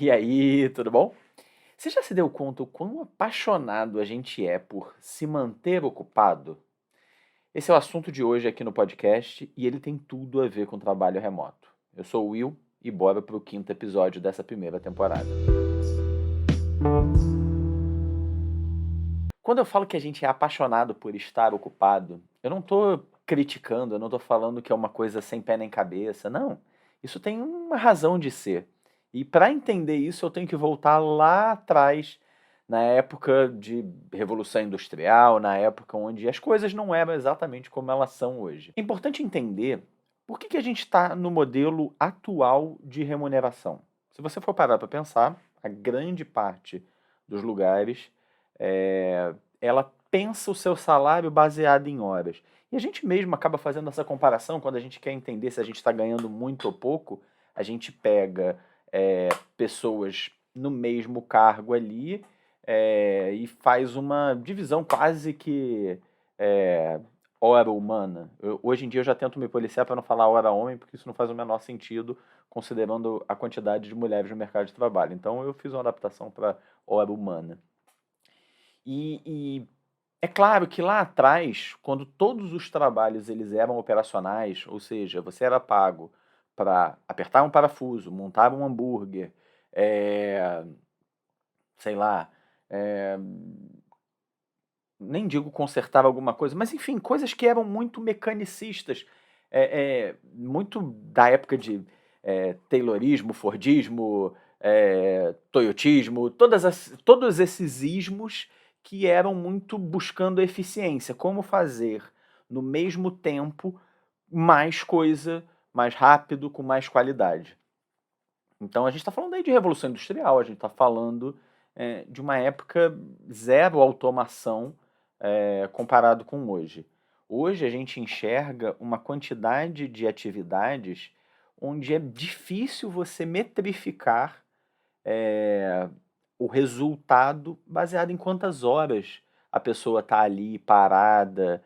E aí, tudo bom? Você já se deu conta o quão apaixonado a gente é por se manter ocupado? Esse é o assunto de hoje aqui no podcast e ele tem tudo a ver com trabalho remoto. Eu sou o Will e bora pro quinto episódio dessa primeira temporada. Quando eu falo que a gente é apaixonado por estar ocupado, eu não tô criticando, eu não tô falando que é uma coisa sem pé nem cabeça, não. Isso tem uma razão de ser. E para entender isso, eu tenho que voltar lá atrás, na época de Revolução Industrial, na época onde as coisas não eram exatamente como elas são hoje. É importante entender por que a gente está no modelo atual de remuneração. Se você for parar para pensar, a grande parte dos lugares ela pensa o seu salário baseado em horas. E a gente mesmo acaba fazendo essa comparação quando a gente quer entender se a gente está ganhando muito ou pouco. A gente pega pessoas no mesmo cargo ali e faz uma divisão quase que é, hora humana. Hoje em dia eu já tento me policiar para não falar hora homem, porque isso não faz o menor sentido considerando a quantidade de mulheres no mercado de trabalho. Então eu fiz uma adaptação para hora humana. E é claro que lá atrás, quando todos os trabalhos eles eram operacionais, ou seja, você era pago para apertar um parafuso, montar um hambúrguer, eh, sei lá, eh, nem digo consertar alguma coisa, mas enfim, coisas que eram muito mecanicistas, muito da época de Taylorismo, Fordismo, Toyotismo, todos esses ismos que eram muito buscando eficiência, como fazer no mesmo tempo mais coisa, mais rápido, com mais qualidade. Então a gente está falando aí de Revolução Industrial, a gente está falando de uma época zero automação comparado com hoje. Hoje a gente enxerga uma quantidade de atividades onde é difícil você metrificar é, o resultado baseado em quantas horas a pessoa está ali parada,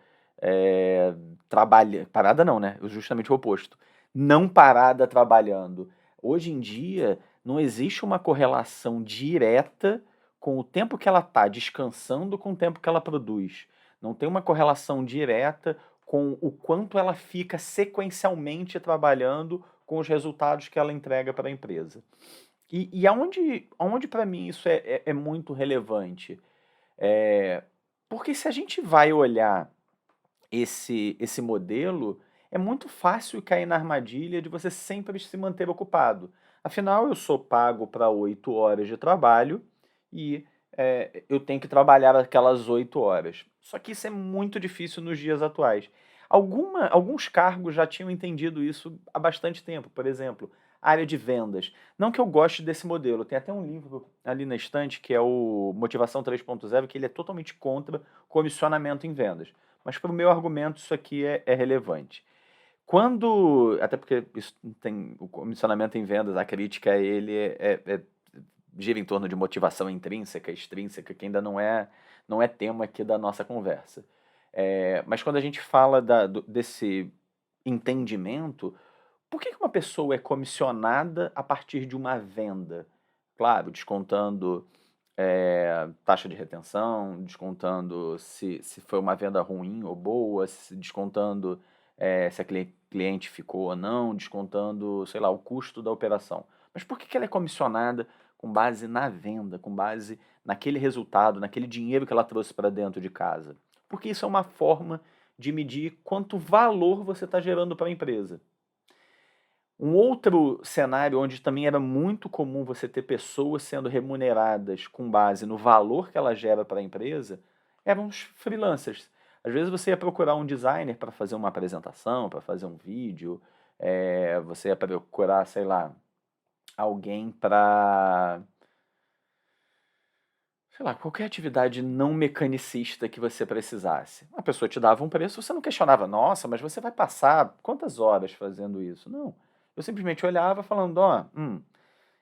trabalha, parada não, né? Justamente o oposto. Não parada trabalhando. Hoje em dia não existe uma correlação direta com o tempo que ela está descansando com o tempo que ela produz. Não tem uma correlação direta com o quanto ela fica sequencialmente trabalhando com os resultados que ela entrega para a empresa. E aonde para mim isso é muito relevante? É, porque se a gente vai olhar esse modelo, é muito fácil cair na armadilha de você sempre se manter ocupado. Afinal, eu sou pago para 8 horas de trabalho e eu tenho que trabalhar aquelas 8 horas. Só que isso é muito difícil nos dias atuais. Alguns cargos já tinham entendido isso há bastante tempo. Por exemplo, área de vendas. Não que eu goste desse modelo. Tem até um livro ali na estante que é o Motivação 3.0, que ele é totalmente contra comissionamento em vendas. Mas para o meu argumento isso aqui é relevante. Até porque isso tem o comissionamento em vendas, a crítica a ele gira em torno de motivação intrínseca, extrínseca, que ainda não é tema aqui da nossa conversa. Mas quando a gente fala desse entendimento, por que uma pessoa é comissionada a partir de uma venda? Claro, descontando taxa de retenção, descontando se foi uma venda ruim ou boa, descontando se a cliente ficou ou não, descontando, sei lá, o custo da operação. Mas por que ela é comissionada com base na venda, com base naquele resultado, naquele dinheiro que ela trouxe para dentro de casa? Porque isso é uma forma de medir quanto valor você está gerando para a empresa. Um outro cenário onde também era muito comum você ter pessoas sendo remuneradas com base no valor que ela gera para a empresa eram os freelancers. Às vezes você ia procurar um designer para fazer uma apresentação, para fazer um vídeo, você ia procurar, sei lá, alguém para, sei lá, qualquer atividade não mecanicista que você precisasse. A pessoa te dava um preço, você não questionava, nossa, mas você vai passar quantas horas fazendo isso? Não. Eu simplesmente olhava falando, ó,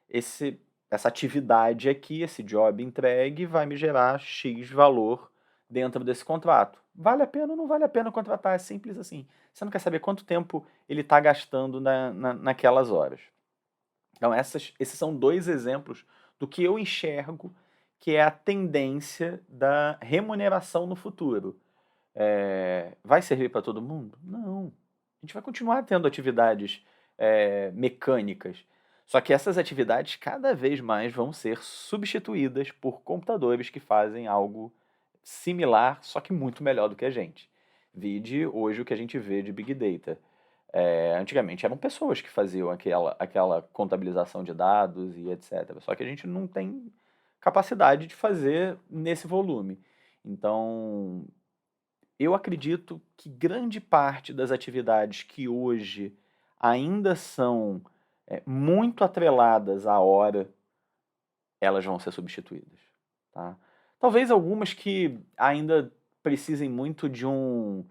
essa atividade aqui, esse job entregue, vai me gerar X valor dentro desse contrato. Vale a pena ou não vale a pena contratar? É simples assim. Você não quer saber quanto tempo ele está gastando naquelas horas. Então, esses são dois exemplos do que eu enxergo que é a tendência da remuneração no futuro. Vai servir para todo mundo? Não. A gente vai continuar tendo atividades mecânicas. Só que essas atividades cada vez mais vão ser substituídas por computadores que fazem algo similar, só que muito melhor do que a gente. Vide hoje o que a gente vê de Big Data. Antigamente eram pessoas que faziam aquela contabilização de dados e etc. Só que a gente não tem capacidade de fazer nesse volume. Então, eu acredito que grande parte das atividades que hoje ainda são muito atreladas à hora, elas vão ser substituídas. Tá? Talvez algumas que ainda precisem muito de uma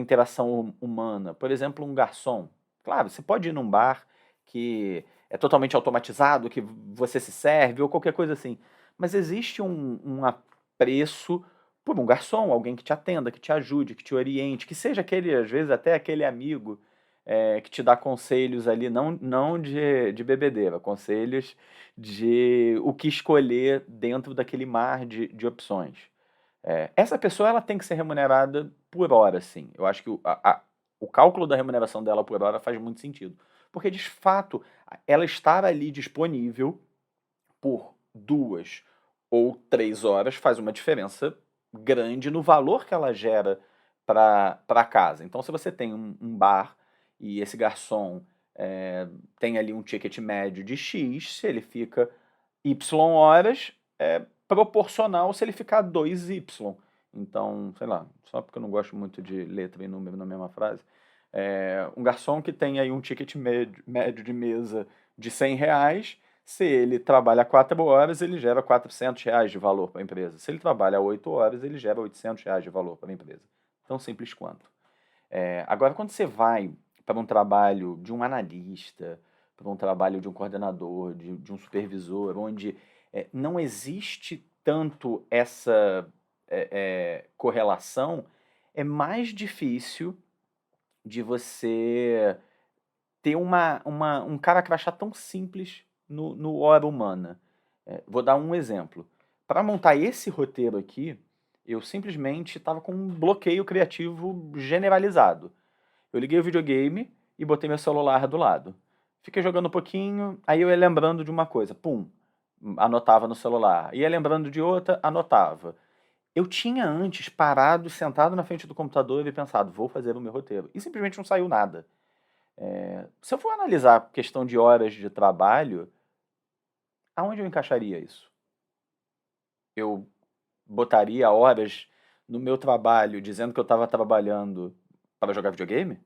interação humana. Por exemplo, um garçom. Claro, você pode ir num bar que é totalmente automatizado, que você se serve ou qualquer coisa assim. Mas existe um apreço por um garçom, alguém que te atenda, que te ajude, que te oriente, que seja aquele, às vezes, até aquele amigo que te dá conselhos ali, não de bebedeira, conselhos de o que escolher dentro daquele mar de opções. Essa pessoa ela tem que ser remunerada por hora, sim. Eu acho que o cálculo da remuneração dela por hora faz muito sentido. Porque, de fato, ela estar ali disponível por 2 ou 3 horas faz uma diferença grande no valor que ela gera para casa. Então, se você tem um bar e esse garçom tem ali um ticket médio de X, se ele fica Y horas, é proporcional se ele ficar 2Y. Então, sei lá, só porque eu não gosto muito de letra e número na mesma frase, um garçom que tem aí um ticket médio de mesa de R$ 100, se ele trabalha 4 horas, ele gera R$ 400 de valor para a empresa. Se ele trabalha 8 horas, ele gera R$ 800 de valor para a empresa. Tão simples quanto. Agora, quando você vai para um trabalho de um analista, para um trabalho de um coordenador, de um supervisor, onde não existe tanto essa correlação, é mais difícil de você ter um cara crachá tão simples no hora humana. Vou dar um exemplo. Para montar esse roteiro aqui, eu simplesmente estava com um bloqueio criativo generalizado. Eu liguei o videogame e botei meu celular do lado. Fiquei jogando um pouquinho, aí eu ia lembrando de uma coisa, pum, anotava no celular. Ia lembrando de outra, anotava. Eu tinha antes parado, sentado na frente do computador e pensado, vou fazer o meu roteiro. E simplesmente não saiu nada. Se eu for analisar a questão de horas de trabalho, aonde eu encaixaria isso? Eu botaria horas no meu trabalho dizendo que eu estava trabalhando para jogar videogame?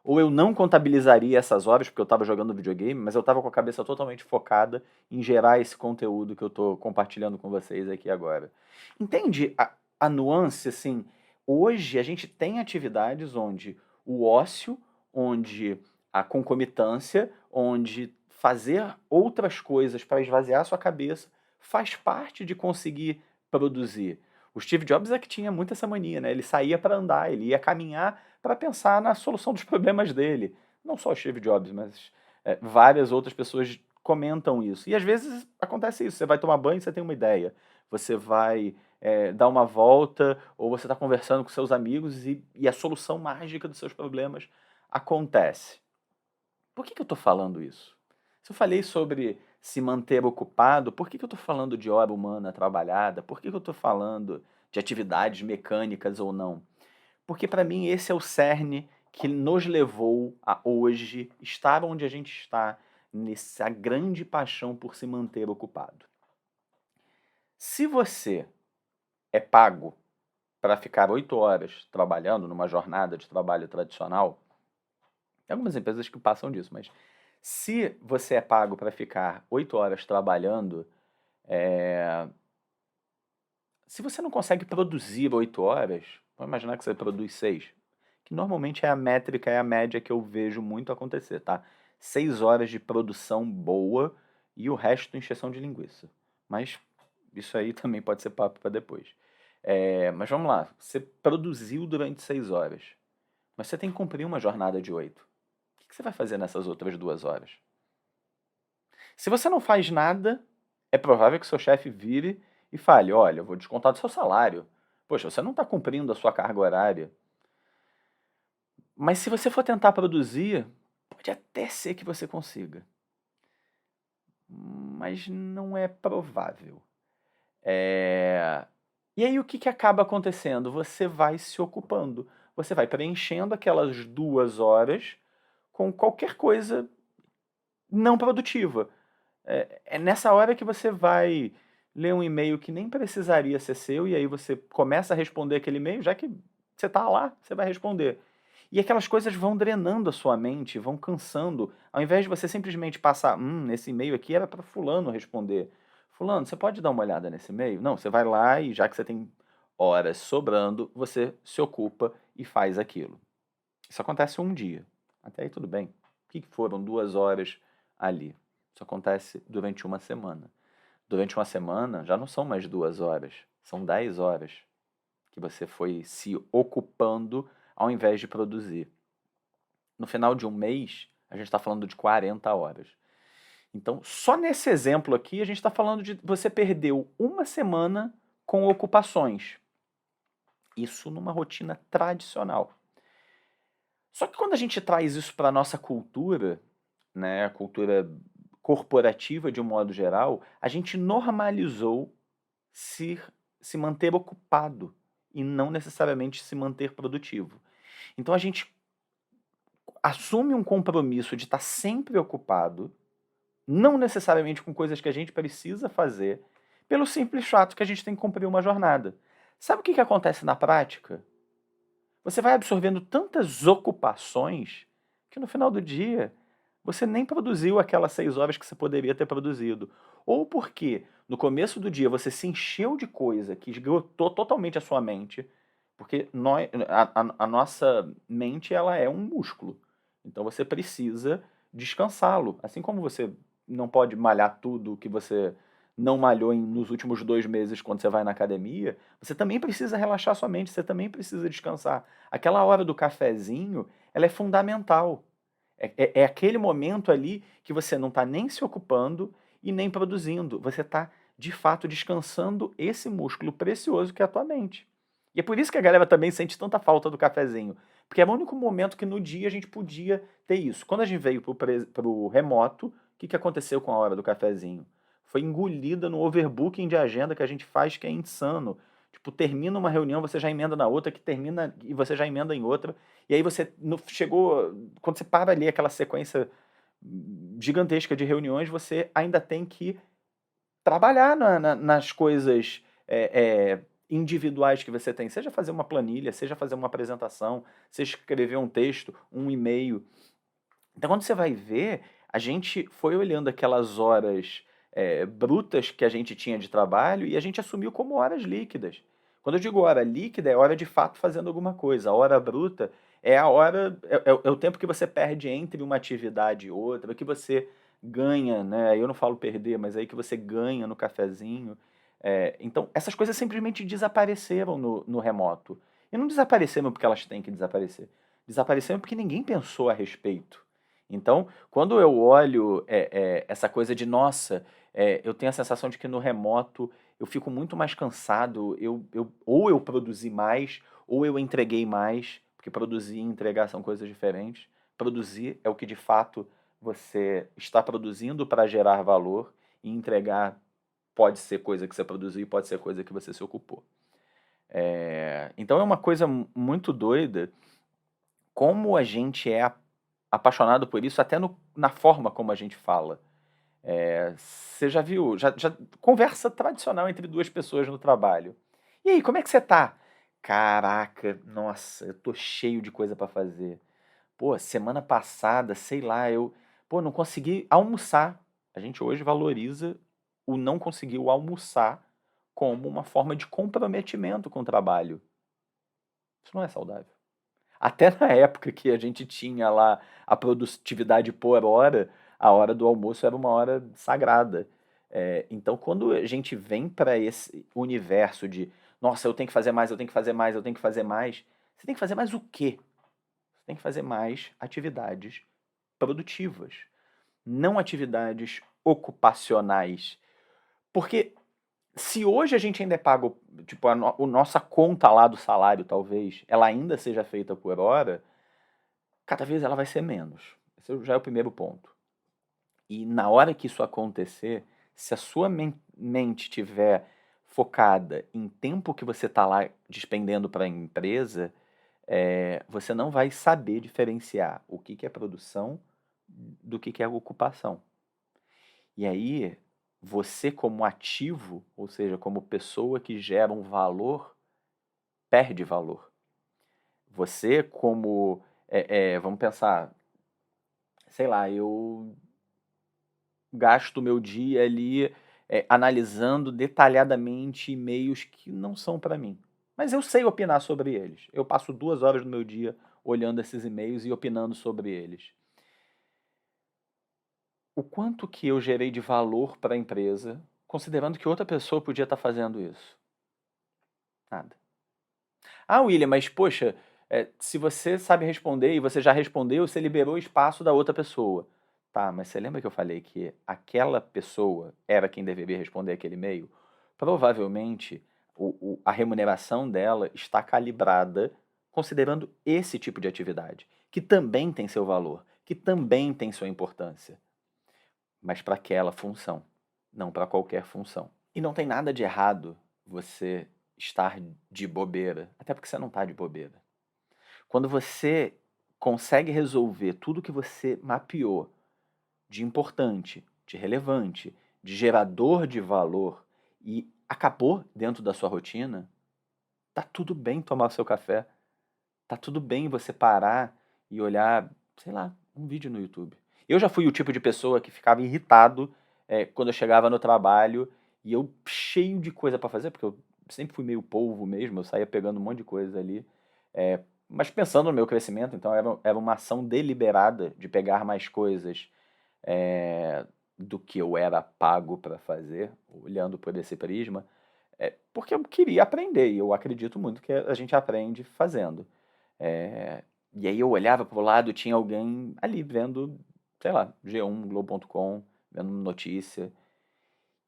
Ou eu não contabilizaria essas horas porque eu estava jogando videogame, mas eu estava com a cabeça totalmente focada em gerar esse conteúdo que eu estou compartilhando com vocês aqui agora. Entende a nuance, assim? Hoje a gente tem atividades onde o ócio, onde a concomitância, onde fazer outras coisas para esvaziar a sua cabeça faz parte de conseguir produzir. O Steve Jobs é que tinha muito essa mania, né? Ele saía para andar, ele ia caminhar para pensar na solução dos problemas dele. Não só o Steve Jobs, mas várias outras pessoas comentam isso. E às vezes acontece isso. Você vai tomar banho e você tem uma ideia. Você vai dar uma volta ou você está conversando com seus amigos e a solução mágica dos seus problemas acontece. Por que eu estou falando isso? Se eu falei sobre se manter ocupado, por que eu estou falando de hora humana trabalhada? Por que eu estou falando de atividades mecânicas ou não? Porque para mim esse é o cerne que nos levou a hoje estar onde a gente está, nessa grande paixão por se manter ocupado. Se você é pago para ficar 8 horas trabalhando numa jornada de trabalho tradicional, tem algumas empresas que passam disso, mas se você é pago para ficar 8 horas trabalhando, se você não consegue produzir 8 horas, vamos imaginar que você produz 6, que normalmente é a métrica, é a média que eu vejo muito acontecer, tá? 6 horas de produção boa e o resto encheção de linguiça. Mas isso aí também pode ser papo para depois. Mas vamos lá, você produziu durante 6 horas, mas você tem que cumprir uma jornada de 8. O que você vai fazer nessas outras 2 horas? Se você não faz nada, é provável que seu chefe vire e fale: olha, eu vou descontar do seu salário. Poxa, você não está cumprindo a sua carga horária. Mas se você for tentar produzir, pode até ser que você consiga, mas não é provável. E aí o que, que acaba acontecendo? Você vai se ocupando, você vai preenchendo aquelas 2 horas com qualquer coisa não produtiva. É nessa hora que você vai ler um e-mail que nem precisaria ser seu, e aí você começa a responder aquele e-mail, já que você está lá, você vai responder. E aquelas coisas vão drenando a sua mente, vão cansando. Ao invés de você simplesmente passar, esse e-mail aqui era para fulano responder. Fulano, você pode dar uma olhada nesse e-mail? Não, você vai lá e já que você tem horas sobrando, você se ocupa e faz aquilo. Isso acontece um dia. Até aí tudo bem. O que foram 2 horas ali? Isso acontece durante uma semana. Durante uma semana já não são mais 2 horas, são 10 horas que você foi se ocupando ao invés de produzir. No final de um mês, a gente está falando de 40 horas. Então, só nesse exemplo aqui, a gente está falando de você perdeu uma semana com ocupações. Isso numa rotina tradicional. Só que quando a gente traz isso para a nossa cultura, né, a cultura corporativa de um modo geral, a gente normalizou se, se manter ocupado e não necessariamente se manter produtivo. Então a gente assume um compromisso de estar sempre ocupado, não necessariamente com coisas que a gente precisa fazer, pelo simples fato que a gente tem que cumprir uma jornada. Sabe o que acontece na prática? Você vai absorvendo tantas ocupações que no final do dia você nem produziu aquelas 6 horas que você poderia ter produzido. Ou porque no começo do dia você se encheu de coisa que esgotou totalmente a sua mente, porque a nossa mente ela é um músculo. Então você precisa descansá-lo. Assim como você não pode malhar tudo que você não malhou nos últimos 2 meses quando você vai na academia, você também precisa relaxar sua mente, você também precisa descansar. Aquela hora do cafezinho, ela é fundamental. É aquele momento ali que você não está nem se ocupando e nem produzindo. Você está, de fato, descansando esse músculo precioso que é a tua mente. E é por isso que a galera também sente tanta falta do cafezinho. Porque era o único momento que no dia a gente podia ter isso. Quando a gente veio para o remoto, o que aconteceu com a hora do cafezinho? Foi engolida no overbooking de agenda que a gente faz, que é insano. Tipo, termina uma reunião, você já emenda na outra, que termina e você já emenda em outra. E aí você chegou, quando você para ali aquela sequência gigantesca de reuniões, você ainda tem que trabalhar nas coisas individuais que você tem, seja fazer uma planilha, seja fazer uma apresentação, seja escrever um texto, um e-mail. Então, quando você vai ver, a gente foi olhando aquelas horas brutas que a gente tinha de trabalho e a gente assumiu como horas líquidas. Quando eu digo hora líquida, é hora de fato fazendo alguma coisa. A hora bruta é a hora, é o tempo que você perde entre uma atividade e outra, que você ganha, né? Eu não falo perder, mas aí que você ganha no cafezinho. Então, essas coisas simplesmente desapareceram no remoto. E não desapareceram porque elas têm que desaparecer. Desapareceram porque ninguém pensou a respeito. Então, quando eu olho essa coisa de, nossa, eu tenho a sensação de que no remoto eu fico muito mais cansado, ou eu produzi mais, ou eu entreguei mais, porque produzir e entregar são coisas diferentes. Produzir é o que de fato você está produzindo para gerar valor, e entregar pode ser coisa que você produziu e pode ser coisa que você se ocupou. Então é uma coisa muito doida como a gente é apaixonado por isso, até na forma como a gente fala. Você já viu, conversa tradicional entre duas pessoas no trabalho. E aí, como é que você tá? Caraca, nossa, eu tô cheio de coisa pra fazer. Pô, semana passada, sei lá, não consegui almoçar. A gente hoje valoriza o não conseguir almoçar como uma forma de comprometimento com o trabalho. Isso não é saudável. Até na época que a gente tinha lá a produtividade por hora, a hora do almoço era uma hora sagrada. Então, quando a gente vem para esse universo de, nossa, eu tenho que fazer mais, eu tenho que fazer mais, eu tenho que fazer mais, você tem que fazer mais o quê? Você tem que fazer mais atividades produtivas, não atividades ocupacionais. Porque se hoje a gente ainda é pago, tipo, a nossa conta lá do salário, talvez, ela ainda seja feita por hora, cada vez ela vai ser menos. Esse já é o primeiro ponto. E na hora que isso acontecer, se a sua mente tiver focada em tempo que você está lá despendendo para a empresa, você não vai saber diferenciar o que é produção do que é ocupação. E aí, você como ativo, ou seja, como pessoa que gera um valor, perde valor. Você como, vamos pensar, sei lá, eu gasto meu dia ali analisando detalhadamente e-mails que não são para mim. Mas eu sei opinar sobre eles. Eu passo 2 horas do meu dia olhando esses e-mails e opinando sobre eles. O quanto que eu gerei de valor para a empresa, considerando que outra pessoa podia estar fazendo isso? Nada. Ah, William, mas poxa, se você sabe responder e você já respondeu, você liberou o espaço da outra pessoa. Tá, mas você lembra que eu falei que aquela pessoa era quem deveria responder aquele e-mail? Provavelmente a remuneração dela está calibrada considerando esse tipo de atividade, que também tem seu valor, que também tem sua importância, mas para aquela função, não para qualquer função. E não tem nada de errado você estar de bobeira, até porque você não está de bobeira. Quando você consegue resolver tudo que você mapeou de importante, de relevante, de gerador de valor e acabou dentro da sua rotina, tá tudo bem tomar o seu café. Tá tudo bem você parar e olhar, sei lá, um vídeo no YouTube. Eu já fui o tipo de pessoa que ficava irritado quando eu chegava no trabalho e eu cheio de coisa para fazer, porque eu sempre fui meio polvo mesmo, eu saía pegando um monte de coisa ali, mas pensando no meu crescimento, então era uma ação deliberada de pegar mais coisas do que eu era pago para fazer, olhando por esse prisma, porque eu queria aprender e eu acredito muito que a gente aprende fazendo. É, e aí eu olhava para o lado e tinha alguém ali vendo, sei lá, G1, Globo.com, vendo notícia.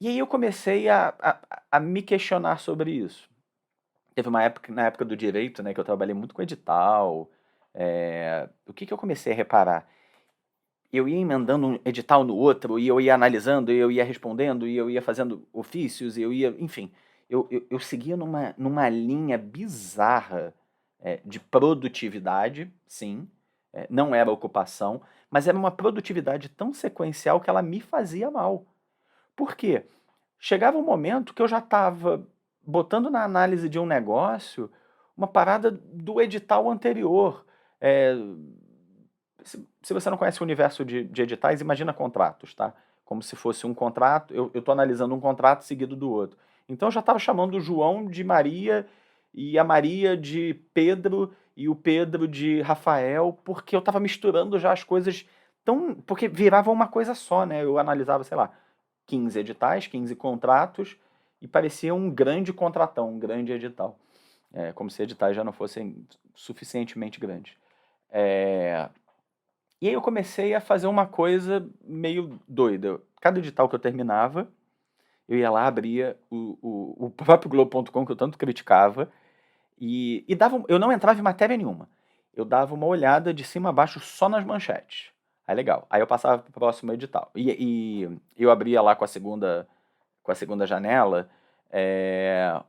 E aí eu comecei a me questionar sobre isso. Teve uma época, na época do direito, né, que eu trabalhei muito com edital. O que eu comecei a reparar? Eu ia emendando um edital no outro, e eu ia analisando, e eu ia respondendo, e eu ia fazendo ofícios, e eu ia, enfim, eu seguia numa linha bizarra de produtividade, sim, não era ocupação, mas era uma produtividade tão sequencial que ela me fazia mal. Por quê? Chegava um momento que eu já estava botando na análise de um negócio uma parada do edital anterior. É, se você não conhece o universo de editais, imagina contratos, tá? Como se fosse um contrato, eu estou analisando um contrato seguido do outro. Então eu já estava chamando o João de Maria e a Maria de Pedro e o Pedro de Rafael, porque eu estava misturando já as coisas tão. Porque virava uma coisa só, né? Eu analisava, sei lá, 15 editais, 15 contratos, e parecia um grande contratão, um grande edital. Como se editais já não fossem suficientemente grandes. E aí eu comecei a fazer uma coisa meio doida. Cada edital que eu terminava, eu ia lá, abria o próprio Globo.com, que eu tanto criticava, e dava, eu não entrava em matéria nenhuma. Eu dava uma olhada de cima a baixo só nas manchetes. Aí legal. Aí eu passava para o próximo edital. E eu abria lá com a segunda janela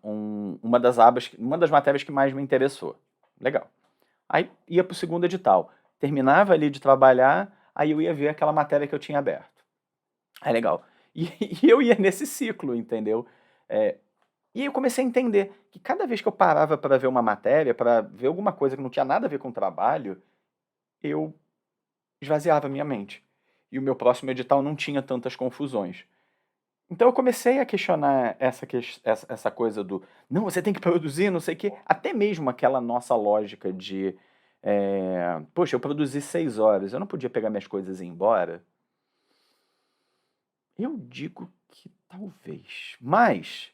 uma das abas, uma das matérias que mais me interessou. Legal. Aí ia para o segundo edital. Terminava ali de trabalhar, aí eu ia ver aquela matéria que eu tinha aberto. Aí legal. E, e eu ia nesse ciclo, entendeu? E aí eu comecei a entender que cada vez que eu parava para ver uma matéria, para ver alguma coisa que não tinha nada a ver com o trabalho, eu esvaziava a minha mente. E o meu próximo edital não tinha tantas confusões. Então eu comecei a questionar essa coisa do não, você tem que produzir, não sei o quê. Até mesmo aquela nossa lógica de poxa, eu produzi 6 horas, eu não podia pegar minhas coisas e ir embora? Eu digo que talvez. Mas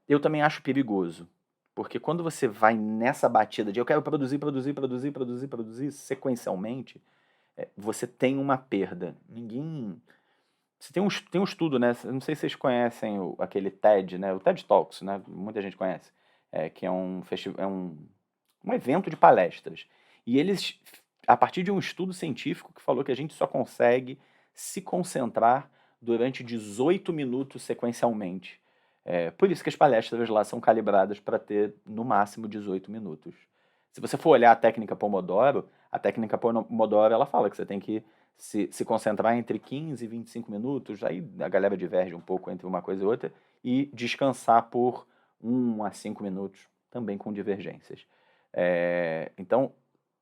eu também acho perigoso. Porque quando você vai nessa batida de eu quero produzir, produzir, produzir, produzir, produzir sequencialmente, você tem uma perda. Você tem um estudo, né? Não sei se vocês conhecem aquele TED, né? O TED Talks, né? Muita gente conhece. Que é um evento de palestras. E eles, a partir de um estudo científico que falou que a gente só consegue se concentrar durante 18 minutos sequencialmente. Por isso que as palestras lá são calibradas para ter no máximo 18 minutos. Se você for olhar a técnica Pomodoro ela fala que você tem que se concentrar entre 15 e 25 minutos, aí a galera diverge um pouco entre uma coisa e outra, e descansar por 1 a 5 minutos, também com divergências. Então,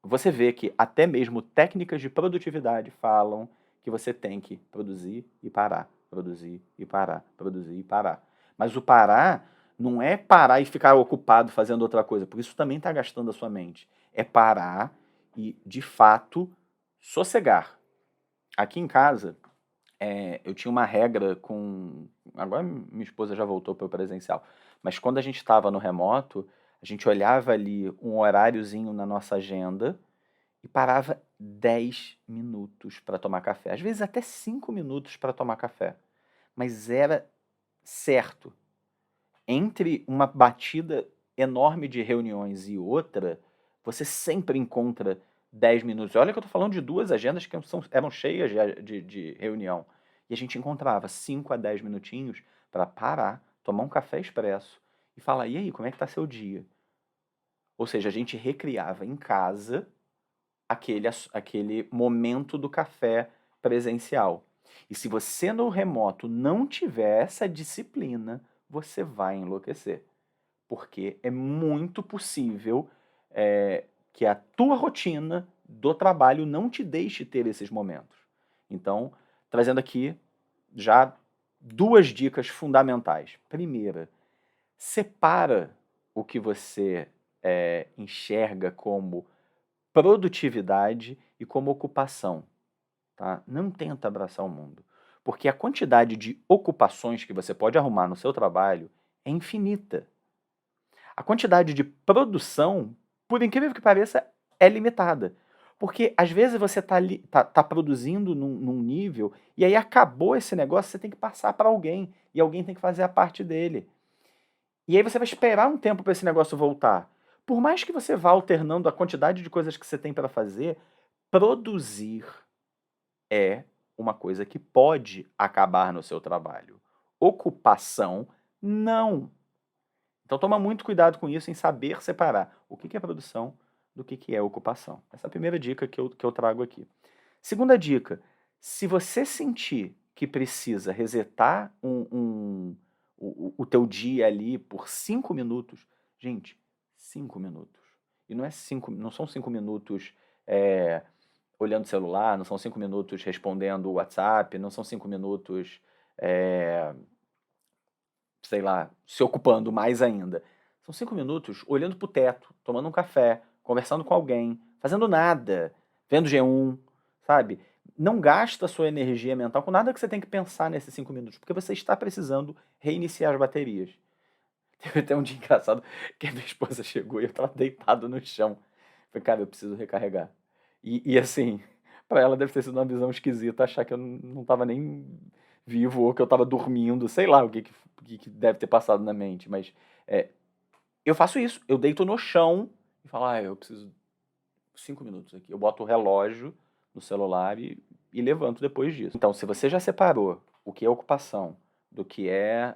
você vê que até mesmo técnicas de produtividade falam que você tem que produzir e parar, produzir e parar, produzir e parar. Mas o parar não é parar e ficar ocupado fazendo outra coisa, porque isso também está gastando a sua mente. É parar e, de fato, sossegar. Aqui em casa, eu tinha uma regra com. Agora minha esposa já voltou para o presencial, mas quando a gente estava no remoto, a gente olhava ali um horáriozinho na nossa agenda e parava 10 minutos para tomar café. Às vezes até 5 minutos para tomar café. Mas era certo. Entre uma batida enorme de reuniões e outra, você sempre encontra 10 minutos. Olha que eu estou falando de 2 agendas que eram cheias de reunião. E a gente encontrava 5 a 10 minutinhos para parar, tomar um café expresso e falar: e aí, como é que está seu dia? Ou seja, a gente recriava em casa aquele momento do café presencial. E se você no remoto não tiver essa disciplina, você vai enlouquecer. Porque é muito possível que a tua rotina do trabalho não te deixe ter esses momentos. Então, trazendo aqui já 2 dicas fundamentais. Primeira, separa o que você enxerga como produtividade e como ocupação. Tá? Não tenta abraçar o mundo. Porque a quantidade de ocupações que você pode arrumar no seu trabalho é infinita. A quantidade de produção, por incrível que pareça, é limitada. Porque às vezes você tá produzindo num nível e aí acabou esse negócio, você tem que passar para alguém e alguém tem que fazer a parte dele. E aí você vai esperar um tempo para esse negócio voltar. Por mais que você vá alternando a quantidade de coisas que você tem para fazer, produzir é uma coisa que pode acabar no seu trabalho. Ocupação, não. Então toma muito cuidado com isso, em saber separar o que é produção do que é ocupação. Essa é a primeira dica que eu trago aqui. Segunda dica, se você sentir que precisa resetar o teu dia ali por 5 minutos, gente, 5 minutos. E não são 5 minutos olhando o celular, não são 5 minutos respondendo o WhatsApp, não são 5 minutos, sei lá, se ocupando mais ainda. São 5 minutos olhando pro teto, tomando um café, conversando com alguém, fazendo nada, vendo G1, sabe? Não gasta a sua energia mental com nada que você tem que pensar nesses 5 minutos, porque você está precisando reiniciar as baterias. Teve até um dia engraçado que a minha esposa chegou e eu tava deitado no chão. Falei, cara, eu preciso recarregar. E assim, pra ela deve ter sido uma visão esquisita achar que eu não tava nem vivo ou que eu tava dormindo, sei lá o que deve ter passado na mente, mas eu faço isso, eu deito no chão e falo, eu preciso 5 minutos aqui. Eu boto o relógio no celular e levanto depois disso. Então, se você já separou o que é ocupação do que é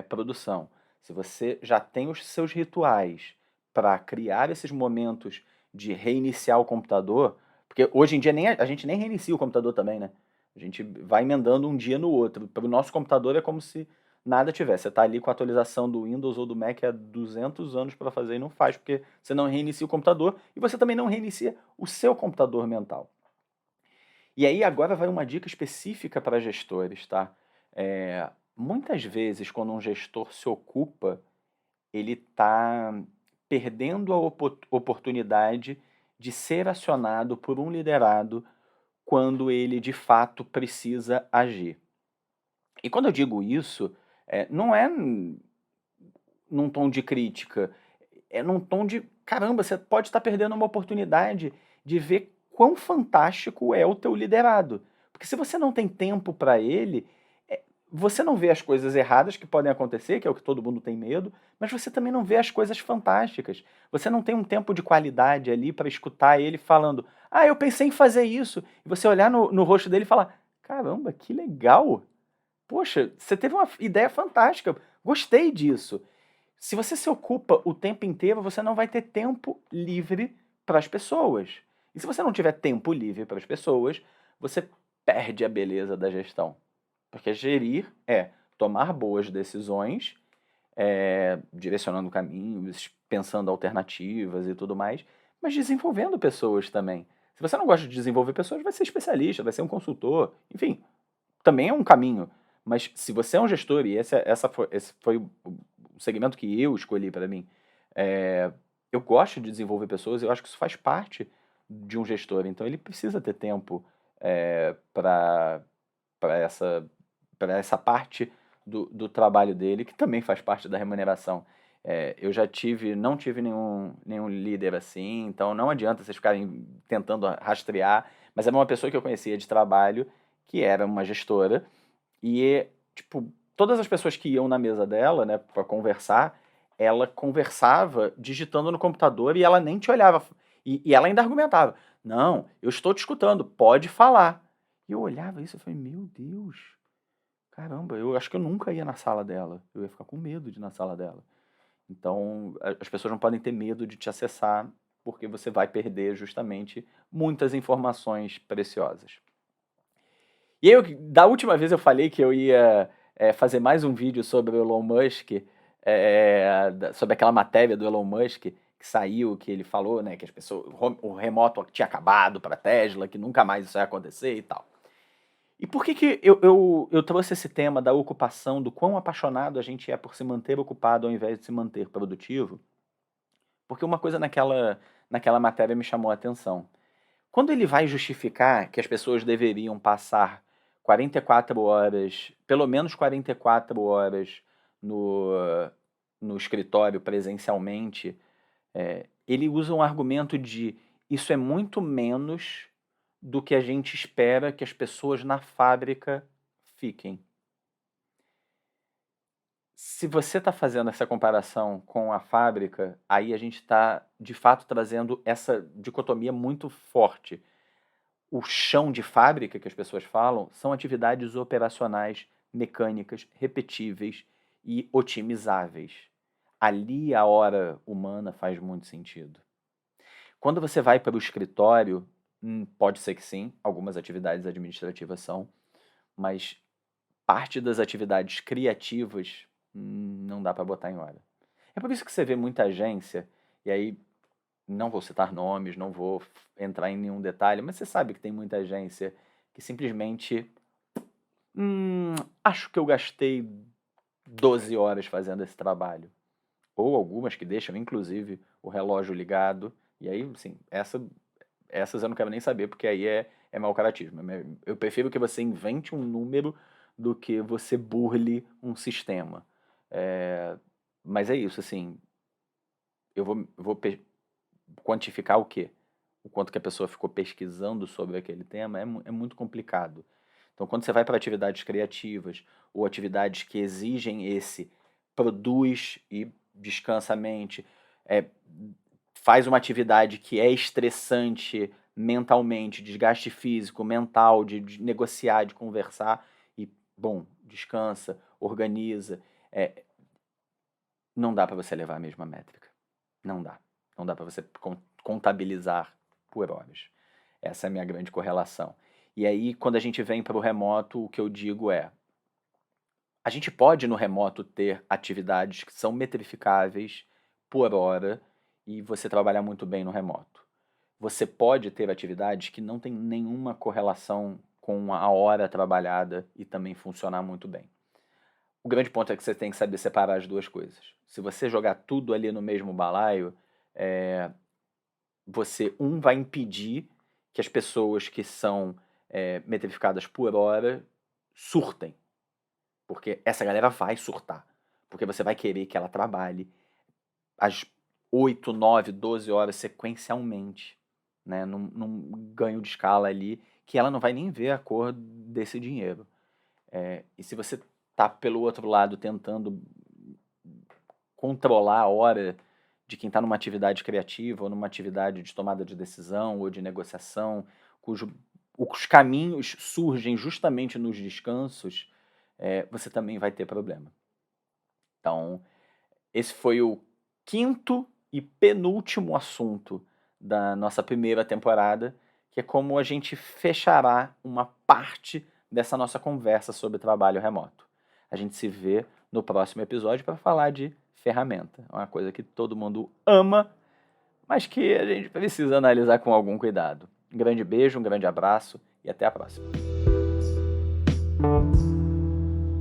produção, se você já tem os seus rituais para criar esses momentos de reiniciar o computador, porque hoje em dia a gente nem reinicia o computador também, né? A gente vai emendando um dia no outro. Para o nosso computador é como se nada tivesse. Você está ali com a atualização do Windows ou do Mac há 200 anos para fazer e não faz, porque você não reinicia o computador e você também não reinicia o seu computador mental. E aí agora vai uma dica específica para gestores, tá? Muitas vezes, quando um gestor se ocupa, ele está perdendo a oportunidade de ser acionado por um liderado quando ele de fato precisa agir. E quando eu digo isso, não é num tom de crítica, é num tom de caramba, você pode estar perdendo uma oportunidade de ver quão fantástico é o teu liderado. Porque se você não tem tempo para ele, você não vê as coisas erradas que podem acontecer, que é o que todo mundo tem medo, mas você também não vê as coisas fantásticas. Você não tem um tempo de qualidade ali para escutar ele falando: "Ah, eu pensei em fazer isso". E você olhar no rosto dele e falar: "Caramba, que legal! Poxa, você teve uma ideia fantástica. Gostei disso". Se você se ocupa o tempo inteiro, você não vai ter tempo livre para as pessoas. E se você não tiver tempo livre para as pessoas, você perde a beleza da gestão. Porque gerir é tomar boas decisões, direcionando caminhos, pensando alternativas e tudo mais, mas desenvolvendo pessoas também. Se você não gosta de desenvolver pessoas, vai ser especialista, vai ser um consultor, enfim, também é um caminho. Mas se você é um gestor, e esse foi o segmento que eu escolhi para mim, eu gosto de desenvolver pessoas, eu acho que isso faz parte de um gestor. Então ele precisa ter tempo para essa, para essa parte do trabalho dele, que também faz parte da remuneração. Eu já não tive nenhum líder assim, então não adianta vocês ficarem tentando rastrear, mas é uma pessoa que eu conhecia de trabalho, que era uma gestora, e, tipo, todas as pessoas que iam na mesa dela, né, pra conversar, ela conversava digitando no computador e ela nem te olhava. E ela ainda argumentava: "Não, eu estou te escutando, pode falar". E eu olhava isso e falei: "Meu Deus, caramba, eu acho que eu nunca ia na sala dela. Eu ia ficar com medo de ir na sala dela". Então, as pessoas não podem ter medo de te acessar, porque você vai perder justamente muitas informações preciosas. E eu, da última vez eu falei que eu ia fazer mais um vídeo sobre o Elon Musk, sobre aquela matéria do Elon Musk que saiu, que ele falou, né, que as pessoas, o remoto tinha acabado para a Tesla, que nunca mais isso ia acontecer e tal. E por que eu trouxe esse tema da ocupação, do quão apaixonado a gente é por se manter ocupado ao invés de se manter produtivo? Porque uma coisa naquela matéria me chamou a atenção. Quando ele vai justificar que as pessoas deveriam passar 44 horas, pelo menos 44 horas no, no escritório presencialmente, ele usa um argumento de isso é muito menos do que a gente espera que as pessoas na fábrica fiquem. Se você está fazendo essa comparação com a fábrica, aí a gente está, de fato, trazendo essa dicotomia muito forte. O chão de fábrica que as pessoas falam são atividades operacionais, mecânicas, repetíveis e otimizáveis. Ali a hora humana faz muito sentido. Quando você vai para o escritório, pode ser que sim, algumas atividades administrativas são, mas parte das atividades criativas não dá para botar em hora. É por isso que você vê muita agência, e aí não vou citar nomes, não vou entrar em nenhum detalhe, mas você sabe que tem muita agência que simplesmente. Acho que eu gastei 12 horas fazendo esse trabalho. Ou algumas que deixam, inclusive, o relógio ligado. E aí, sim, essas eu não quero nem saber, porque aí é mau caratismo. Eu prefiro que você invente um número do que você burle um sistema. Mas é isso, assim. Eu vou quantificar o quê? O quanto que a pessoa ficou pesquisando sobre aquele tema é muito complicado. Então, quando você vai para atividades criativas ou atividades que exigem esse produz e descansa a mente, faz uma atividade que é estressante mentalmente, desgaste físico, mental, de negociar, de conversar, e, bom, descansa, organiza, não dá para você levar a mesma métrica. Não dá. Não dá para você contabilizar por horas. Essa é a minha grande correlação. E aí, quando a gente vem para o remoto, o que eu digo é: a gente pode no remoto ter atividades que são metrificáveis por hora e você trabalhar muito bem no remoto. Você pode ter atividades que não tem nenhuma correlação com a hora trabalhada e também funcionar muito bem. O grande ponto é que você tem que saber separar as duas coisas. Se você jogar tudo ali no mesmo balaio, você, vai impedir que as pessoas que são metrificadas por hora surtem. Porque essa galera vai surtar. Porque você vai querer que ela trabalhe às 8, 9, 12 horas sequencialmente, né? Num ganho de escala ali, que ela não vai nem ver a cor desse dinheiro. E se você tá pelo outro lado tentando controlar a hora de quem está numa atividade criativa ou numa atividade de tomada de decisão ou de negociação, os caminhos surgem justamente nos descansos, você também vai ter problema. Então, esse foi o quinto e penúltimo assunto da nossa primeira temporada, que é como a gente fechará uma parte dessa nossa conversa sobre trabalho remoto. A gente se vê no próximo episódio para falar de ferramenta. É uma coisa que todo mundo ama, mas que a gente precisa analisar com algum cuidado. Um grande beijo, um grande abraço e até a próxima.